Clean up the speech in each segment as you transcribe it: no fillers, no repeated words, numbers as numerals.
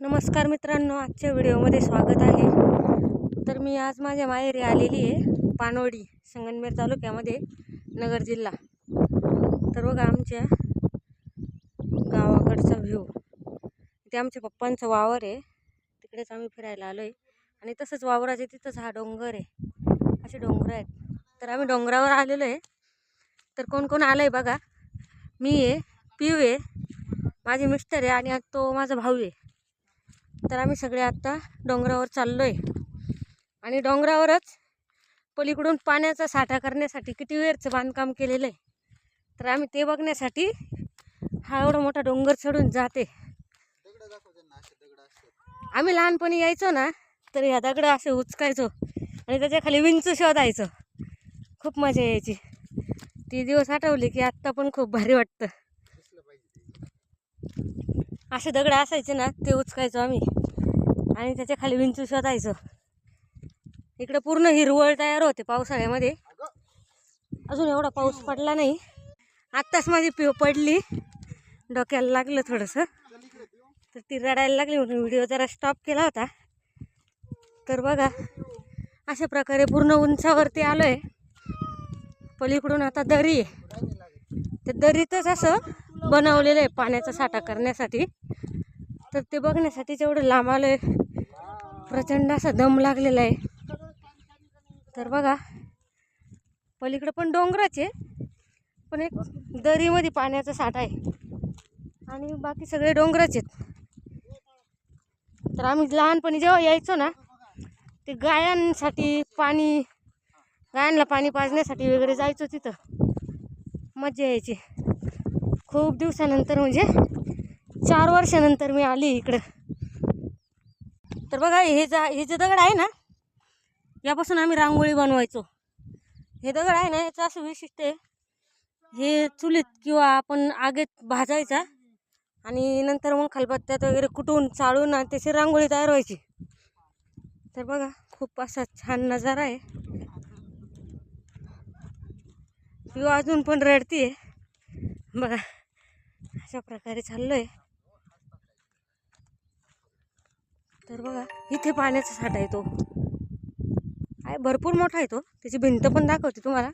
नमस्कार मित्रांनो, आजच्या व्हिडिओमध्ये स्वागत आहे। तर मी आज माझ्या माहेरी आलेली आहे, पानवडी, संगमनेर तालुक्यामध्ये, नगर जिल्हा। तर बघा आमच्या गावाकडचा व्ह्यू, ते आमच्या पप्पांचं वावर आहे, तिकडेच आम्ही फिरायला आलोय। आणि तसंच वावराचे तिथंच हा डोंगर आहे, असे डोंगर आहेत। तर आम्ही डोंगरावर आलेलो आहे। तर कोण कोण आलंय बघा, मी आहे, पिऊ आहे, माझे मिस्टर आहे आणि तो माझा भाऊ आहे। तर आम्ही सगळे आता डोंगरावर चाललोय आणि डोंगरावरच पलीकडून पाण्याचा साठा करण्यासाठी किती वेळचं बांधकाम केलेलं आहे। तर आम्ही ते बघण्यासाठी हा एवढा मोठा डोंगर चढून जाते। आम्ही लहानपणी यायचो ना, तर ह्या दगड असे उचकायचो आणि त्याच्या खाली विंच शोधायचो, खूप मजा यायची। ती दिवस आठवले की आत्ता पण खूप भारी वाटतं। असे दगड असायचे ना, ते उचकायचो आम्ही आणि त्याच्या खाली विंचू शोधायचो। इकडे पूर्ण हिरवळ तयार होते पावसाळ्यामध्ये। अजून एवढा पाऊस पडला नाही, आत्ताच माझी पिऊ पडली, डोक्याला लागलं थोडंसं, तर ती रडायला लागली म्हणून व्हिडिओ जरा स्टॉप केला होता। तर बघा अशा प्रकारे पूर्ण उंचावरती आलोय। पलीकडून आता दरी आहे, त्या दरीतच असं बनवलेलं आहे पाण्याचा साठा करण्यासाठी। तर ते बघण्यासाठी जेवढं लांब आलोय, प्रचंड असा दम लागलेला आहे। तर बघा पलीकडे पण डोंगराचे, पण एक दरीमध्ये पाण्याचा साठा आहे आणि बाकी सगळे डोंगराच आहेत। तर आम्ही लहानपणी जेव्हा यायचो ना, ते गायांसाठी पाणी, गायांना पाणी पाजण्यासाठी वगैरे जायचो, तिथं मजा यायची। खूप दिवसानंतर, म्हणजे 4 वर्षानंतर मी आली इकडं। तर बघा हे जे दगड आहे ना, यापासून आम्ही रांगोळी बनवायचो। हे दगड आहे ना, याचं असं वैशिष्ट्य आहे, हे चुलीत किंवा आपण आगीत भाजायचा आणि नंतर मग खलबत्त्यात वगैरे कुटून चाळून त्याची रांगोळी तयार व्हायची। तर बघा खूप असा छान नजारा आहे। किंवा अजून पण रडतीये बघा, अशा प्रकारे चाललोय। तर बघा इथे पाण्याचा साठा येतो, आहे भरपूर मोठा आहे तो। त्याची भिंत पण दाखवते तुम्हाला,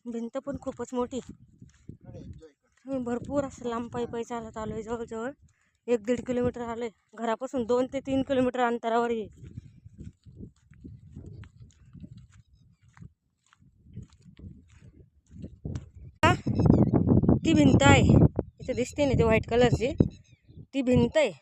भिंत पण खूपच मोठी। मी भरपूर असं लांब पायी चालत आलोय, जवळजवळ 1-1.5 किलोमीटर आलोय घरापासून। 2 ते 3 किलोमीटर अंतरावर आहे। ती भिंत आहे, इथे दिसते ना, ती व्हाईट कलरची, ती भिंत आहे।